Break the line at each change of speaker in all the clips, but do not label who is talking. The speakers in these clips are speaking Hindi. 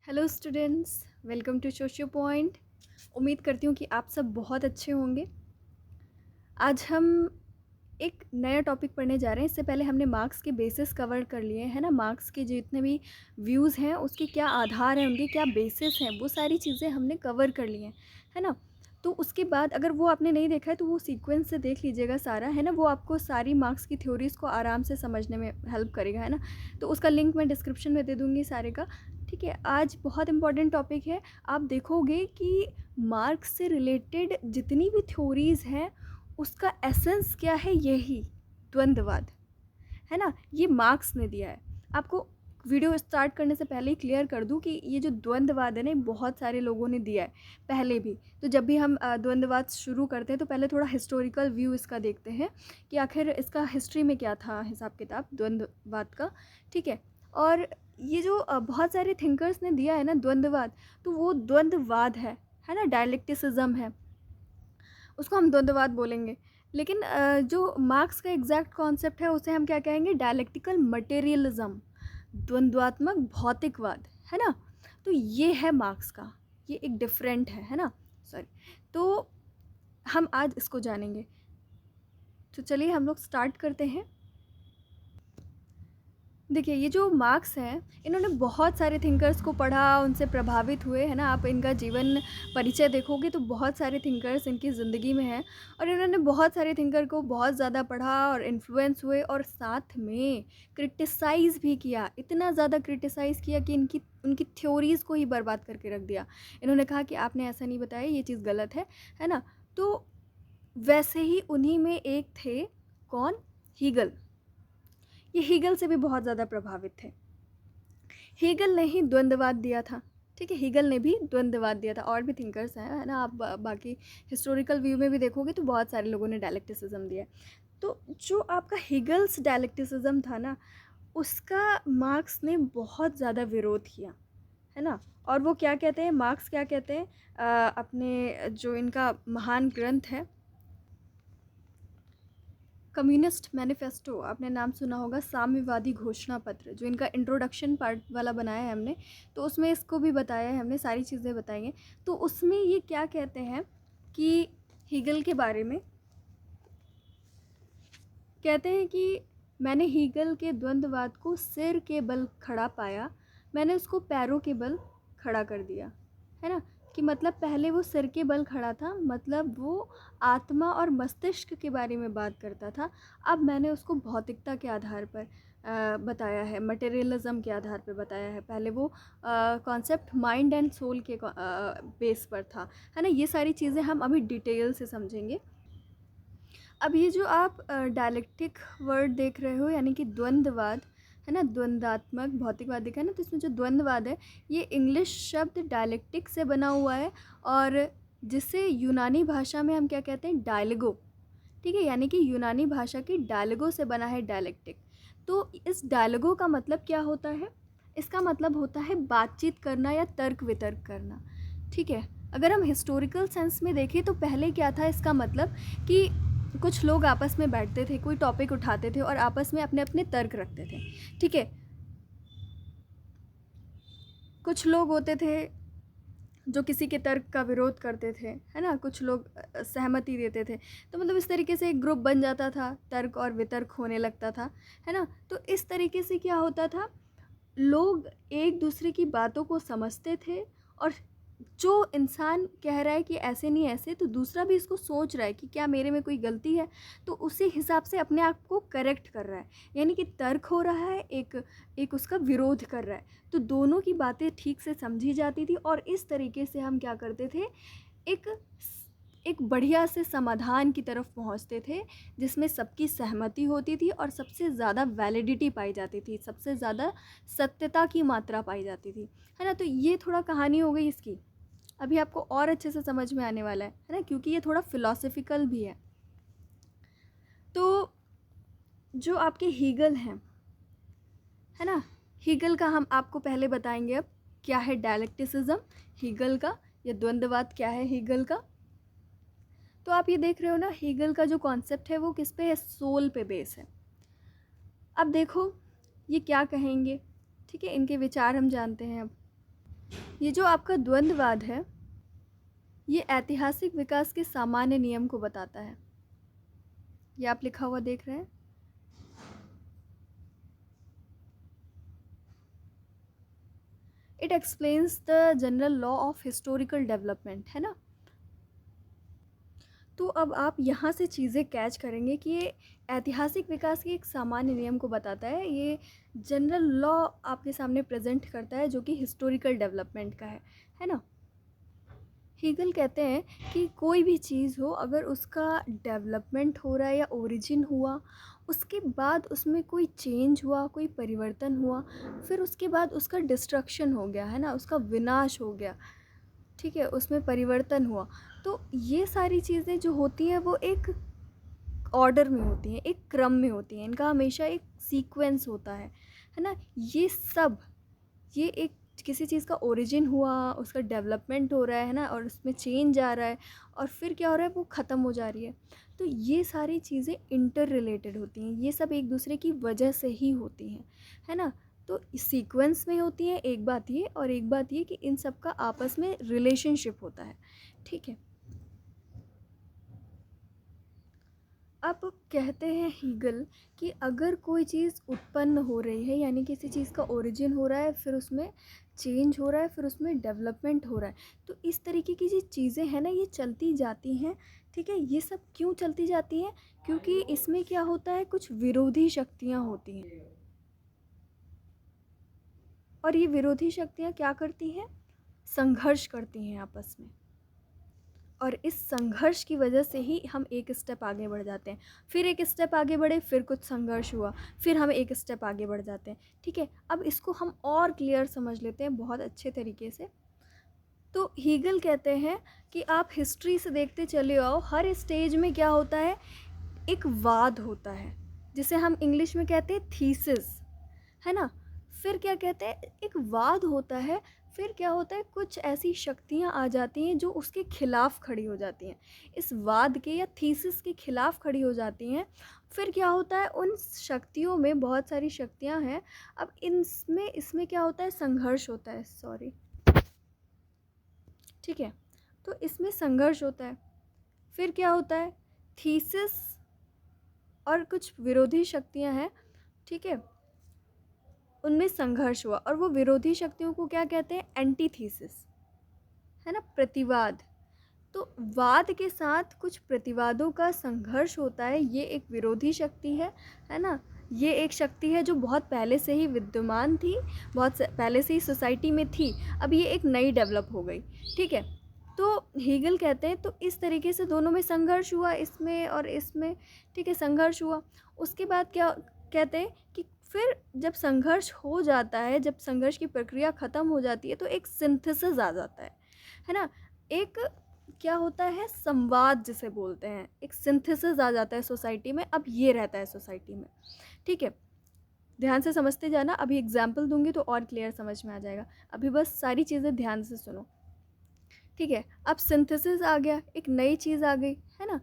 Hello students, welcome to socio point. उम्मीद करती हूँ कि आप सब बहुत अच्छे होंगे। आज हम एक नया टॉपिक पढ़ने जा रहे हैं। इससे पहले हमने मार्क्स के बेसिस कवर कर लिए हैं ना। मार्क्स के जितने भी व्यूज़ हैं उसके क्या आधार हैं, उनके क्या बेसिस हैं, वो सारी चीज़ें हमने कवर कर ली हैं, है ना। तो उसके बाद अगर वो आपने नहीं देखा है तो वो सीक्वेंस से देख लीजिएगा सारा, है ना। वो आपको सारी मार्क्स की थ्योरीज़ को आराम से समझने में हेल्प करेगा, है ना। तो उसका लिंक मैं डिस्क्रिप्शन में दे दूँगी सारे का। ठीक है, आज बहुत इंपॉर्टेंट टॉपिक है। आप देखोगे कि मार्क्स से रिलेटेड जितनी भी थ्योरीज़ हैं उसका एसेंस क्या है, यही द्वंद्ववाद, है ना। ये मार्क्स ने दिया है आपको। वीडियो स्टार्ट करने से पहले ही क्लियर कर दूं कि ये जो द्वंद्ववाद है ना, बहुत सारे लोगों ने दिया है पहले भी। तो जब भी हम द्वंद्ववाद शुरू करते हैं तो पहले थोड़ा हिस्टोरिकल व्यू इसका देखते हैं कि आखिर इसका हिस्ट्री में क्या था हिसाब किताब द्वंद्ववाद का। ठीक है, और ये जो बहुत सारे थिंकर्स ने दिया है ना द्वंद्ववाद, तो वो द्वंद्ववाद है ना, डायलेक्टिसिज्म है, उसको हम द्वंद्ववाद बोलेंगे। लेकिन जो मार्क्स का एग्जैक्ट कॉन्सेप्ट है उसे हम क्या कहेंगे, डायलेक्टिकल मटेरियलिज्म, द्वंद्वात्मक भौतिकवाद, है ना। तो ये है मार्क्स का, ये एक डिफरेंट है ना। सॉरी। तो हम आज इसको जानेंगे। तो चलिए हम लोग स्टार्ट करते हैं। देखिए, ये जो मार्क्स हैं इन्होंने बहुत सारे थिंकर्स को पढ़ा, उनसे प्रभावित हुए, है ना। आप इनका जीवन परिचय देखोगे तो बहुत सारे थिंकर्स इनकी ज़िंदगी में हैं, और इन्होंने बहुत सारे थिंकर को बहुत ज़्यादा पढ़ा और इन्फ्लुएंस हुए, और साथ में क्रिटिसाइज़ भी किया। इतना ज़्यादा क्रिटिसाइज़ किया कि इनकी उनकी थ्योरीज़ को ही बर्बाद करके रख दिया। इन्होंने कहा कि आपने ऐसा नहीं बताया, ये चीज़ गलत है ना। तो वैसे ही उन्हीं में एक थे, कौन, हीगल। ये हीगल से भी बहुत ज़्यादा प्रभावित थे। हीगल ने ही द्वंद्ववाद दिया था। ठीक है, हीगल ने भी द्वंद्ववाद दिया था। और भी थिंकर्स हैं, है ना। आप बाकी हिस्टोरिकल व्यू में भी देखोगे तो बहुत सारे लोगों ने डायलेक्टिसिज्म दिया है। तो जो आपका हीगल्स डायलेक्टिसिज्म था ना, उसका मार्क्स ने बहुत ज़्यादा विरोध किया, है ना। और वो क्या कहते हैं, मार्क्स क्या कहते हैं, अपने जो इनका महान ग्रंथ है कम्युनिस्ट मैनिफेस्टो, आपने नाम सुना होगा, साम्यवादी घोषणा पत्र, जो इनका इंट्रोडक्शन पार्ट वाला बनाया है हमने, तो उसमें इसको भी बताया है हमने, सारी चीज़ें बताई हैं। तो उसमें ये क्या कहते हैं कि हीगल के बारे में कहते हैं कि मैंने हीगल के द्वंद्ववाद को सिर के बल खड़ा पाया, मैंने उसको पैरों के बल खड़ा कर दिया, है ना। कि मतलब पहले वो सिर के बल खड़ा था, मतलब वो आत्मा और मस्तिष्क के बारे में बात करता था। अब मैंने उसको भौतिकता के आधार पर बताया है, मटेरियलिज्म के आधार पर बताया है। पहले वो कॉन्सेप्ट माइंड एंड सोल के बेस पर था, है ना। ये सारी चीज़ें हम अभी डिटेल से समझेंगे। अब ये जो आप डायलेक्टिक वर्ड देख रहे हो, यानी कि द्वंद्ववाद, है ना, द्वंद्वात्मक भौतिकवाद देखा है ना, तो इसमें जो द्वंद्ववाद है ये इंग्लिश शब्द डायलेक्टिक से बना हुआ है, और जिसे यूनानी भाषा में हम क्या कहते हैं, डायलगो। ठीक है, यानी कि यूनानी भाषा की डायलगो से बना है डायलेक्टिक। तो इस डायलगो का मतलब क्या होता है, इसका मतलब होता है बातचीत करना या तर्क वितर्क करना। ठीक है, अगर हम हिस्टोरिकल सेंस में देखें तो पहले क्या था इसका मतलब, कि कुछ लोग आपस में बैठते थे, कोई टॉपिक उठाते थे और आपस में अपने अपने तर्क रखते थे। ठीक है, कुछ लोग होते थे जो किसी के तर्क का विरोध करते थे, है ना, कुछ लोग सहमति देते थे। तो मतलब इस तरीके से एक ग्रुप बन जाता था, तर्क और वितर्क होने लगता था, है ना। तो इस तरीके से क्या होता था, लोग एक दूसरे की बातों को समझते थे, और जो इंसान कह रहा है कि ऐसे नहीं ऐसे, तो दूसरा भी इसको सोच रहा है कि क्या मेरे में कोई गलती है, तो उसी हिसाब से अपने आप को करेक्ट कर रहा है। यानी कि तर्क हो रहा है, एक उसका विरोध कर रहा है, तो दोनों की बातें ठीक से समझी जाती थी, और इस तरीके से हम क्या करते थे, एक एक बढ़िया से समाधान की तरफ पहुंचते थे, जिसमें सबकी सहमति होती थी और सबसे ज़्यादा वैलिडिटी पाई जाती थी, सबसे ज़्यादा सत्यता की मात्रा पाई जाती थी, है ना। तो ये थोड़ा कहानी हो गई इसकी, अभी आपको और अच्छे से समझ में आने वाला है ना, क्योंकि ये थोड़ा फिलॉसफिकल भी है। तो जो आपके हीगल हैं, है ना, हीगल का हम आपको पहले बताएंगे अब क्या है डायलेक्टिसिज्म हीगल का, या द्वंद्ववाद क्या है हीगल का। तो आप ये देख रहे हो ना, हीगल का जो कॉन्सेप्ट है वो किस पे है, सोल पे बेस है। अब देखो ये क्या कहेंगे, ठीक है, इनके विचार हम जानते हैं अब। ये जो आपका द्वंद्ववाद है, ये ऐतिहासिक विकास के सामान्य नियम को बताता है। ये आप लिखा हुआ देख रहे हैं। It explains the general law of historical development, है ना। तो अब आप यहाँ से चीज़ें कैच करेंगे कि ये ऐतिहासिक विकास के एक सामान्य नियम को बताता है। ये जनरल लॉ आपके सामने प्रेजेंट करता है जो कि हिस्टोरिकल डेवलपमेंट का है ना। हीगल कहते हैं कि कोई भी चीज़ हो, अगर उसका डेवलपमेंट हो रहा है या ओरिजिन हुआ, उसके बाद उसमें कोई चेंज हुआ, कोई परिवर्तन हुआ, फिर उसके बाद उसका डिस्ट्रक्शन हो गया, है ना, उसका विनाश हो गया, ठीक है, उसमें परिवर्तन हुआ, तो ये सारी चीज़ें जो होती हैं वो एक ऑर्डर में होती हैं, एक क्रम में होती हैं। इनका हमेशा एक सीक्वेंस होता है ना। ये सब, ये एक किसी चीज़ का ओरिजिन हुआ, उसका डेवलपमेंट हो रहा है ना, और उसमें चेंज आ रहा है, और फिर क्या हो रहा है, वो ख़त्म हो जा रही है। तो ये सारी चीज़ें इंटर रिलेटेड होती हैं, ये सब एक दूसरे की वजह से ही होती हैं, है ना। तो सीक्वेंस में होती हैं, एक बात ये, और एक बात ये कि इन सब का आपस में रिलेशनशिप होता है, ठीक है। अब कहते हैं हीगल कि अगर कोई चीज़ उत्पन्न हो रही है, यानी किसी चीज़ का ओरिजिन हो रहा है, फिर उसमें चेंज हो रहा है, फिर उसमें डेवलपमेंट हो रहा है, तो इस तरीके की जो चीज़ें हैं ना, ये चलती जाती हैं, ठीक है। ये सब क्यों चलती जाती हैं? क्योंकि इसमें क्या होता है, कुछ विरोधी शक्तियाँ होती हैं, और ये विरोधी शक्तियाँ क्या करती हैं? संघर्ष करती हैं आपस में, और इस संघर्ष की वजह से ही हम एक स्टेप आगे बढ़ जाते हैं, फिर एक स्टेप आगे बढ़े, फिर कुछ संघर्ष हुआ, फिर हम एक स्टेप आगे बढ़ जाते हैं, ठीक है। अब इसको हम और क्लियर समझ लेते हैं बहुत अच्छे तरीके से। तो हीगल कहते हैं कि आप हिस्ट्री से देखते चले आओ, हर स्टेज में क्या होता है, एक वाद होता है, जिसे हम इंग्लिश में कहते हैं थीसिस, है ना। फिर क्या कहते हैं, एक वाद होता है, फिर क्या होता है, कुछ ऐसी शक्तियाँ आ जाती हैं जो उसके खिलाफ खड़ी हो जाती हैं, इस वाद के या थीसिस के खिलाफ खड़ी हो जाती हैं। फिर क्या होता है, उन शक्तियों में बहुत सारी शक्तियाँ हैं, अब इसमें क्या होता है, संघर्ष होता है, सॉरी, ठीक है। तो इसमें संघर्ष होता है, फिर क्या होता है, थीसिस और कुछ विरोधी शक्तियाँ हैं, ठीक है, उनमें संघर्ष हुआ, और वो विरोधी शक्तियों को क्या कहते हैं, एंटीथीसिस, है ना, प्रतिवाद। तो वाद के साथ कुछ प्रतिवादों का संघर्ष होता है, ये एक विरोधी शक्ति है ना। ये एक शक्ति है जो बहुत पहले से ही विद्यमान थी, बहुत पहले से ही सोसाइटी में थी, अब ये एक नई डेवलप हो गई, ठीक है। तो हीगल कहते हैं, तो इस तरीके से दोनों में संघर्ष हुआ, इसमें और इसमें, ठीक है, संघर्ष हुआ। उसके बाद क्या कहते हैं कि फिर जब संघर्ष हो जाता है, जब संघर्ष की प्रक्रिया ख़त्म हो जाती है, तो एक सिंथेसिस आ जाता है ना। एक क्या होता है, संवाद जिसे बोलते हैं, एक सिंथेसिस आ जाता है सोसाइटी में। अब ये रहता है सोसाइटी में, ठीक है। ध्यान से समझते जाना, अभी एग्जाम्पल दूंगी तो और क्लियर समझ में आ जाएगा, अभी बस सारी चीज़ें ध्यान से सुनो, ठीक है। अब सिंथेसिस आ गया, एक नई चीज़ आ गई, है ना।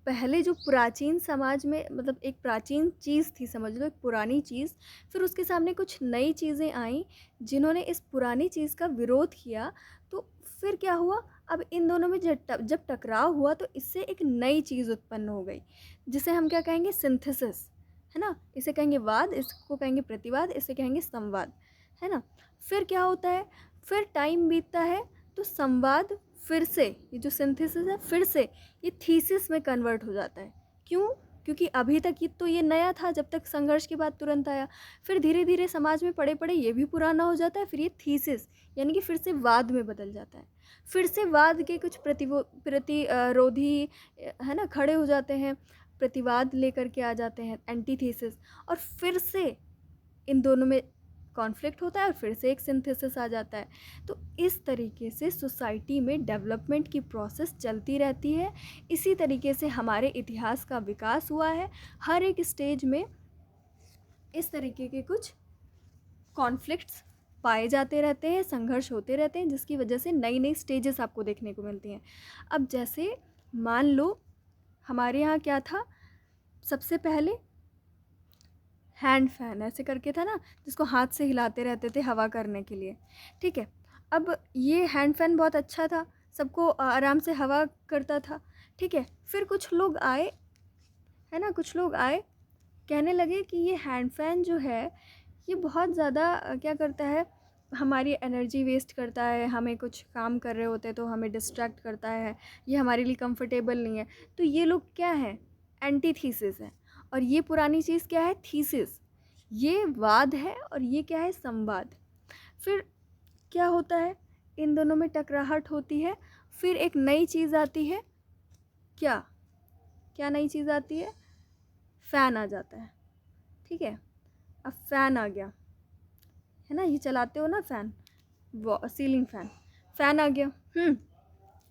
पहले जो प्राचीन समाज में, मतलब एक प्राचीन चीज़ थी, समझ लो एक पुरानी चीज़, फिर उसके सामने कुछ नई चीज़ें आईं जिन्होंने इस पुरानी चीज़ का विरोध किया। तो फिर क्या हुआ, अब इन दोनों में जब टकराव हुआ, तो इससे एक नई चीज़ उत्पन्न हो गई, जिसे हम क्या कहेंगे, सिंथेसिस, है ना। इसे कहेंगे वाद, इसको कहेंगे प्रतिवाद, इसे कहेंगे संवाद, है ना। फिर क्या होता है, फिर टाइम बीतता है, तो संवाद फिर से, ये जो सिंथेसिस है, फिर से ये थीसिस में कन्वर्ट हो जाता है। क्यों? क्योंकि अभी तक ये नया था, जब तक संघर्ष के बाद तुरंत आया, फिर धीरे धीरे समाज में पड़े पड़े ये भी पुराना हो जाता है, फिर ये थीसिस यानी कि फिर से वाद में बदल जाता है। फिर से वाद के कुछ प्रतिरोधी, है ना, खड़े हो जाते हैं, प्रतिवाद लेकर के आ जाते हैं, एंटीथीसिस, और फिर से इन दोनों में कॉन्फ्लिक्ट होता है, और फिर से एक सिंथेसिस आ जाता है। तो इस तरीके से सोसाइटी में डेवलपमेंट की प्रोसेस चलती रहती है। इसी तरीके से हमारे इतिहास का विकास हुआ है। हर एक स्टेज में इस तरीके के कुछ कॉन्फ्लिक्ट्स पाए जाते रहते हैं, संघर्ष होते रहते हैं, जिसकी वजह से नई नई स्टेजेस आपको देखने को मिलती हैं। अब जैसे मान लो हमारे यहाँ क्या था, सबसे पहले हैंड फैन ऐसे करके था ना, जिसको हाथ से हिलाते रहते थे हवा करने के लिए, ठीक है। अब ये हैंड फैन बहुत अच्छा था, सबको आराम से हवा करता था, ठीक है। फिर कुछ लोग आए, है ना, कुछ लोग आए, कहने लगे कि ये हैंड फैन जो है ये बहुत ज़्यादा क्या करता है, हमारी एनर्जी वेस्ट करता है, हमें कुछ काम कर रहे होते हैं तो हमें डिस्ट्रैक्ट करता है, ये हमारे लिए कंफर्टेबल नहीं है। तो ये लोग क्या है, एंटी थीसिस है। और ये पुरानी चीज़ क्या है, थीसिस। ये वाद है और ये क्या है, संवाद। फिर क्या होता है, इन दोनों में टकराहट होती है, फिर एक नई चीज़ आती है। क्या क्या नई चीज़ आती है, फ़ैन आ जाता है, ठीक है। अब फ़ैन आ गया, है ना, ये चलाते हो ना फ़ैन, वो सीलिंग फ़ैन, फ़ैन आ गया।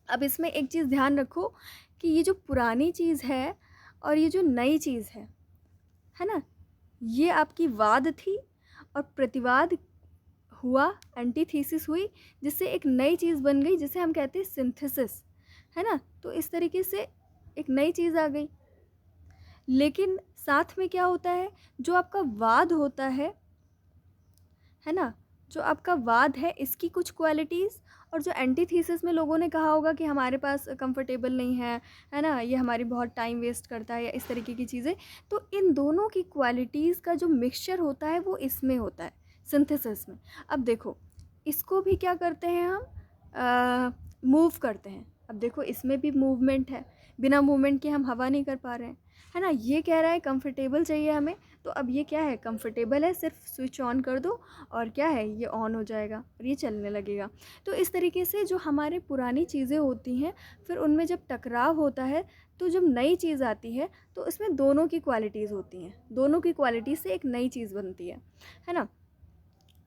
अब इसमें एक चीज़ ध्यान रखो कि ये जो पुरानी चीज़ है और ये जो नई चीज़ है ना, ये आपकी वाद थी और प्रतिवाद हुआ, एंटीथीसिस हुई, जिससे एक नई चीज़ बन गई जिसे हम कहते हैं सिंथेसिस, है ना। तो इस तरीके से एक नई चीज़ आ गई। लेकिन साथ में क्या होता है, जो आपका वाद होता है ना, जो आपका वाद है, इसकी कुछ क्वालिटीज़, और जो एंटीथीसिस में लोगों ने कहा होगा कि हमारे पास कंफर्टेबल नहीं है ना, ये हमारी बहुत टाइम वेस्ट करता है या इस तरीके की चीज़ें। तो इन दोनों की क्वालिटीज़ का जो मिक्सचर होता है वो इसमें होता है, सिंथेसिस में। अब देखो, इसको भी क्या करते हैं हम, मूव करते हैं। अब देखो, इसमें भी मूवमेंट है, बिना मूवमेंट के हम हवा नहीं कर पा रहे हैं, है ना। ये कह रहा है कंफर्टेबल चाहिए हमें, तो अब ये क्या है, कंफर्टेबल है, सिर्फ स्विच ऑन कर दो और क्या है, ये ऑन हो जाएगा और ये चलने लगेगा। तो इस तरीके से जो हमारी पुरानी चीज़ें होती हैं, फिर उनमें जब टकराव होता है तो जब नई चीज़ आती है तो इसमें दोनों की क्वालिटीज़ होती हैं, दोनों की क्वालिटी से एक नई चीज़ बनती है ना।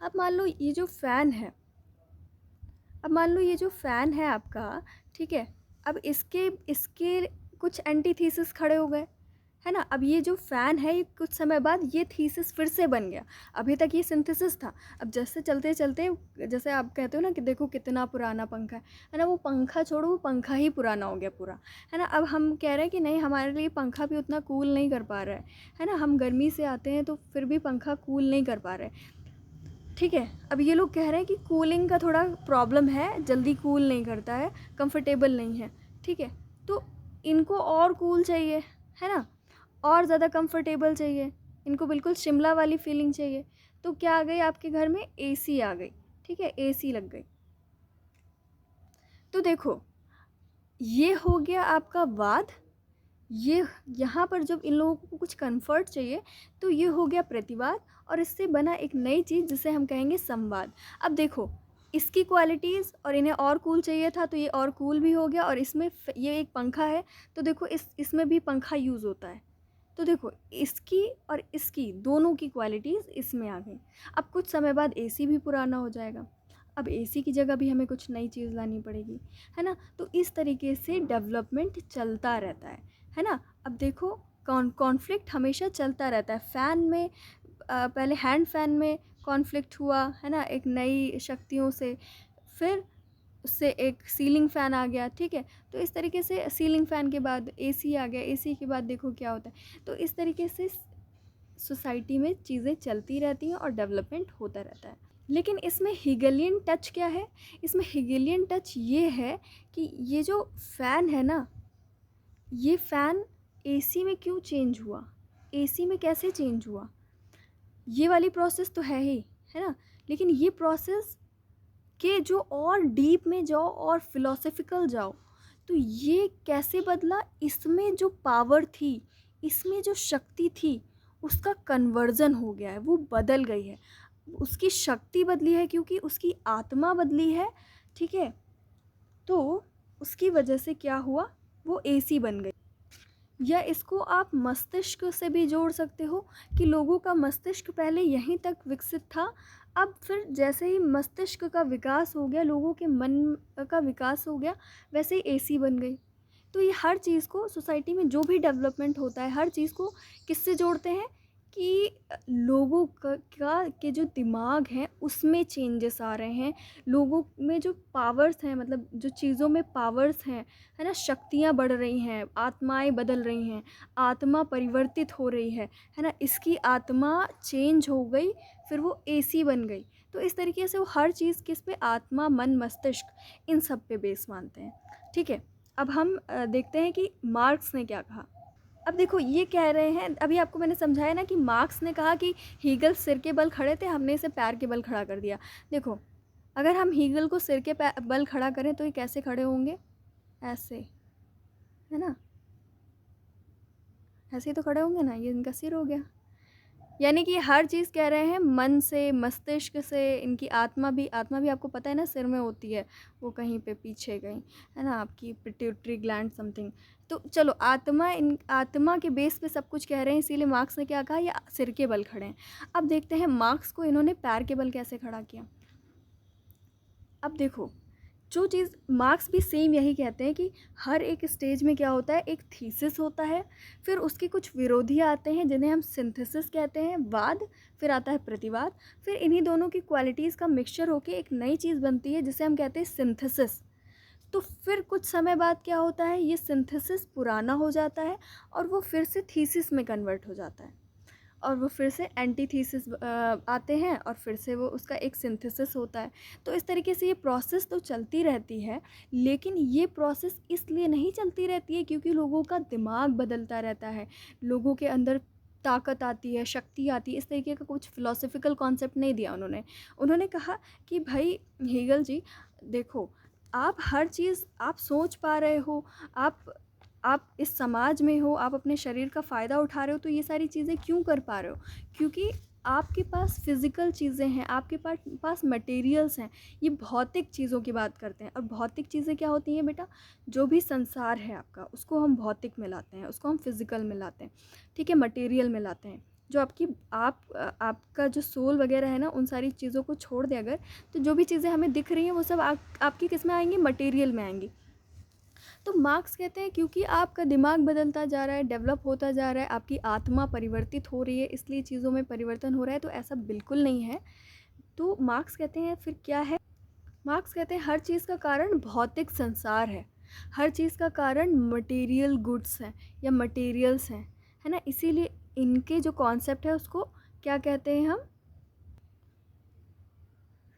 अब मान लो ये जो फ़ैन है, अब मान लो ये जो फ़ैन है आपका, ठीक है। अब इसके इसके कुछ एंटीथीसिस खड़े हो गए, है ना। अब ये जो फ़ैन है, ये कुछ समय बाद ये थीसिस फिर से बन गया। अभी तक ये सिंथेसिस था, अब जैसे चलते चलते, जैसे आप कहते हो ना कि देखो कितना पुराना पंखा है ना, वो पंखा छोड़ो, वो पंखा ही पुराना हो गया पूरा, है ना। अब हम कह रहे हैं कि नहीं, हमारे लिए पंखा भी उतना कूल नहीं कर पा रहा है ना। हम गर्मी से आते हैं तो फिर भी पंखा कूल नहीं कर पा रहे, ठीक है। अब ये लोग कह रहे हैं कि कूलिंग का थोड़ा प्रॉब्लम है, जल्दी कूल नहीं करता है, कंफर्टेबल नहीं है, ठीक है। तो इनको और कूल चाहिए, है ना, और ज़्यादा कंफर्टेबल चाहिए, इनको बिल्कुल शिमला वाली फीलिंग चाहिए। तो क्या आ गई आपके घर में, एसी आ गई, ठीक है, एसी लग गई। तो देखो, ये हो गया आपका वाद। ये यहाँ पर जब इन लोगों को कुछ कंफर्ट चाहिए तो ये हो गया प्रतिवाद, और इससे बना एक नई चीज़ जिसे हम कहेंगे संवाद। अब देखो, इसकी क्वालिटीज़, और इन्हें और कूल चाहिए था तो ये और कूल भी हो गया, और इसमें ये एक पंखा है तो देखो इसमें भी पंखा यूज़ होता है। तो देखो, इसकी और इसकी दोनों की क्वालिटीज़ इसमें आ गई। अब कुछ समय बाद एसी भी पुराना हो जाएगा, अब एसी की जगह भी हमें कुछ नई चीज़ लानी पड़ेगी, है ना। तो इस तरीके से डेवलपमेंट चलता रहता है ना। अब देखो, कॉन्फ्लिक्ट हमेशा चलता रहता है। फ़ैन में पहले हैंड फ़ैन में कॉन्फ्लिक्ट हुआ, है ना, एक नई शक्तियों से, फिर उससे एक सीलिंग फ़ैन आ गया, ठीक है। तो इस तरीके से सीलिंग फ़ैन के बाद एसी आ गया, एसी के बाद देखो क्या होता है। तो इस तरीके से सोसाइटी में चीज़ें चलती रहती हैं और डेवलपमेंट होता रहता है। लेकिन इसमें हेगेलियन टच क्या है, इसमें हेगेलियन टच ये है कि ये जो फ़ैन है ना, ये फ़ैन एसी में क्यों चेंज हुआ, एसी में कैसे चेंज हुआ, ये वाली प्रोसेस तो है ही, है ना। लेकिन ये प्रोसेस के जो और डीप में जाओ और फिलोसफिकल जाओ, तो ये कैसे बदला, इसमें जो पावर थी, इसमें जो शक्ति थी, उसका कन्वर्जन हो गया है, वो बदल गई है, उसकी शक्ति बदली है क्योंकि उसकी आत्मा बदली है, ठीक है। तो उसकी वजह से क्या हुआ, वो एसी बन गई। या इसको आप मस्तिष्क से भी जोड़ सकते हो कि लोगों का मस्तिष्क पहले यहीं तक विकसित था, अब फिर जैसे ही मस्तिष्क का विकास हो गया, लोगों के मन का विकास हो गया, वैसे ही एसी बन गई। तो ये हर चीज़ को, सोसाइटी में जो भी डेवलपमेंट होता है, हर चीज़ को किससे जोड़ते हैं कि लोगों का के जो दिमाग हैं उसमें चेंजेस आ रहे हैं, लोगों में जो पावर्स हैं, मतलब जो चीज़ों में पावर्स हैं, है ना, शक्तियाँ बढ़ रही हैं, आत्माएं बदल रही हैं, आत्मा परिवर्तित हो रही है ना। इसकी आत्मा चेंज हो गई, फिर वो एसी बन गई। तो इस तरीके से वो हर चीज़ किस पे, आत्मा, मन, मस्तिष्क, इन सब पे बेस मानते हैं। ठीक है, अब हम देखते हैं कि मार्क्स ने क्या कहा। अब देखो ये कह रहे हैं, अभी आपको मैंने समझाया ना कि मार्क्स ने कहा कि हीगल सिर के बल खड़े थे, हमने इसे पैर के बल खड़ा कर दिया। देखो, अगर हम हीगल को सिर के बल खड़ा करें तो ये कैसे खड़े होंगे, ऐसे, है ना, ऐसे ही तो खड़े होंगे ना, ये इनका सिर हो गया। यानी कि हर चीज़ कह रहे हैं मन से, मस्तिष्क से, इनकी आत्मा भी आपको पता है ना सिर में होती है, वो कहीं पे पीछे कहीं, है ना, आपकी पिट्यूटरी ग्लैंड समथिंग। तो चलो, आत्मा के बेस पे सब कुछ कह रहे हैं, इसीलिए मार्क्स ने क्या कहा, ये सिर के बल खड़े हैं। अब देखते हैं मार्क्स को इन्होंने पैर के बल कैसे खड़ा किया। अब देखो, जो चीज़ मार्क्स भी सेम यही कहते हैं कि हर एक स्टेज में क्या होता है, एक थीसिस होता है, फिर उसके कुछ विरोधी आते हैं जिन्हें हम सिंथेसिस कहते हैं, वाद, फिर आता है प्रतिवाद, फिर इन्हीं दोनों की क्वालिटीज़ का मिक्सचर होके एक नई चीज़ बनती है जिसे हम कहते हैं सिंथेसिस। तो फिर कुछ समय बाद क्या होता है, ये सिंथेसिस पुराना हो जाता है और वो फिर से थीसिस में कन्वर्ट हो जाता है, और वो फिर से एंटीथीसिस आते हैं, और फिर से वो उसका एक सिंथेसिस होता है। तो इस तरीके से ये प्रोसेस तो चलती रहती है, लेकिन ये प्रोसेस इसलिए नहीं चलती रहती है क्योंकि लोगों का दिमाग बदलता रहता है, लोगों के अंदर ताकत आती है, शक्ति आती है। इस तरीके का कुछ फ़िलोसॉफ़िकल कॉन्सेप्ट नहीं दिया उन्होंने कहा कि भाई हेगल जी, देखो, आप हर चीज़ आप सोच पा रहे हो, आप इस समाज में हो, आप अपने शरीर का फ़ायदा उठा रहे हो, तो ये सारी चीज़ें क्यों कर पा रहे हो, क्योंकि आपके पास फिज़िकल चीज़ें हैं, आपके पास मटेरियल्स हैं। ये भौतिक चीज़ों की बात करते हैं, और भौतिक चीज़ें क्या होती हैं बेटा, जो भी संसार है आपका, उसको हम भौतिक में लाते हैं, उसको हम फिज़िकल में लाते हैं, ठीक है, मटेरियल में लाते हैं। जो आपका जो सोल वगैरह है ना, उन सारी चीज़ों को छोड़ दें अगर, तो जो भी चीज़ें हमें दिख रही हैं वो सब आपकी किस में आएंगी, मटेरियल में आएंगी। तो मार्क्स कहते हैं क्योंकि आपका दिमाग बदलता जा रहा है, डेवलप होता जा रहा है, आपकी आत्मा परिवर्तित हो रही है, इसलिए चीज़ों में परिवर्तन हो रहा है, तो ऐसा बिल्कुल नहीं है। तो मार्क्स कहते हैं फिर क्या है, मार्क्स कहते हैं हर चीज़ का कारण भौतिक संसार है, हर चीज़ का कारण मटेरियल गुड्स हैं या मटेरियल्स हैं, है ना। इसीलिए इनके जो कॉन्सेप्ट है उसको क्या कहते हैं हम,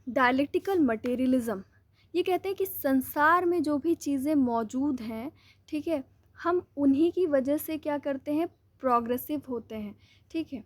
डायलेक्टिकल मटेरियलिज्म। ये कहते हैं कि संसार में जो भी चीज़ें मौजूद हैं, ठीक है, हम उन्हीं की वजह से क्या करते हैं, प्रोग्रेसिव होते हैं, ठीक है।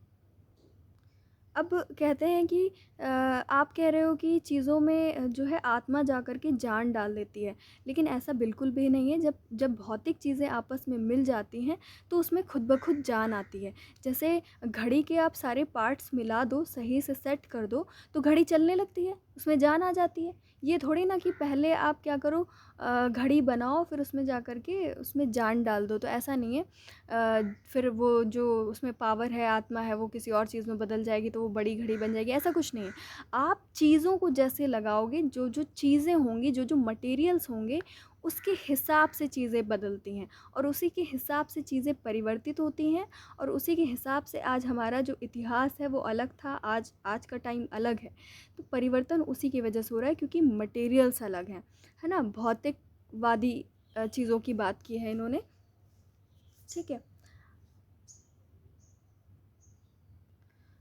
अब कहते हैं कि आप कह रहे हो कि चीज़ों में जो है आत्मा जा कर के जान डाल देती है, लेकिन ऐसा बिल्कुल भी नहीं है। जब जब भौतिक चीज़ें आपस में मिल जाती हैं तो उसमें खुद ब खुद जान आती है। जैसे घड़ी के आप सारे पार्ट्स मिला दो, सही से सेट कर दो, तो घड़ी चलने लगती है, उसमें जान आ जाती है। ये थोड़ी ना कि पहले आप क्या करो, घड़ी बनाओ, फिर उसमें जा कर के उसमें जान डाल दो, तो ऐसा नहीं है। फिर वो जो उसमें पावर है, आत्मा है, वो किसी और चीज़ में बदल जाएगी तो वो बड़ी घड़ी बन जाएगी, ऐसा कुछ नहीं है। आप चीज़ों को जैसे लगाओगे, जो जो चीज़ें होंगी, जो जो मटेरियल्स होंगे, उसके हिसाब से चीज़ें बदलती हैं, और उसी के हिसाब से चीज़ें परिवर्तित होती हैं, और उसी के हिसाब से आज हमारा जो इतिहास है वो अलग था, आज का टाइम अलग है। तो परिवर्तन उसी की वजह से हो रहा है क्योंकि मटेरियल्स अलग हैं, है ना। भौतिकवादी चीज़ों की बात की है इन्होंने, ठीक है।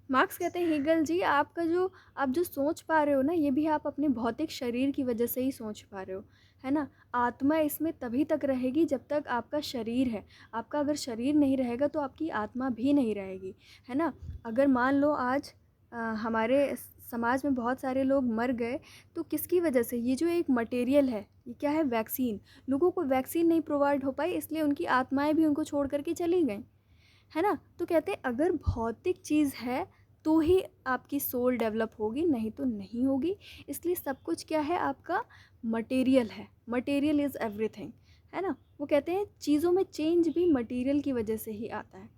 मार्क्स कहते हैं हेगल जी, आप जो सोच पा रहे हो ना, ये भी आप अपने भौतिक शरीर की वजह से ही सोच पा रहे हो, है ना। आत्मा इसमें तभी तक रहेगी जब तक आपका शरीर है। आपका अगर शरीर नहीं रहेगा तो आपकी आत्मा भी नहीं रहेगी, है ना। अगर मान लो आज हमारे समाज में बहुत सारे लोग मर गए, तो किसकी वजह से, ये जो एक मटेरियल है, ये क्या है, वैक्सीन। लोगों को वैक्सीन नहीं प्रोवाइड हो पाई, इसलिए उनकी आत्माएं भी उनको छोड़ करके चली गई, है ना। तो कहते हैं अगर भौतिक चीज़ है तो ही आपकी सोल डेवलप होगी, नहीं तो नहीं होगी। इसलिए सब कुछ क्या है, आपका मटेरियल है, मटेरियल इज़ एवरीथिंग, है ना। वो कहते हैं चीज़ों में चेंज भी मटेरियल की वजह से ही आता है।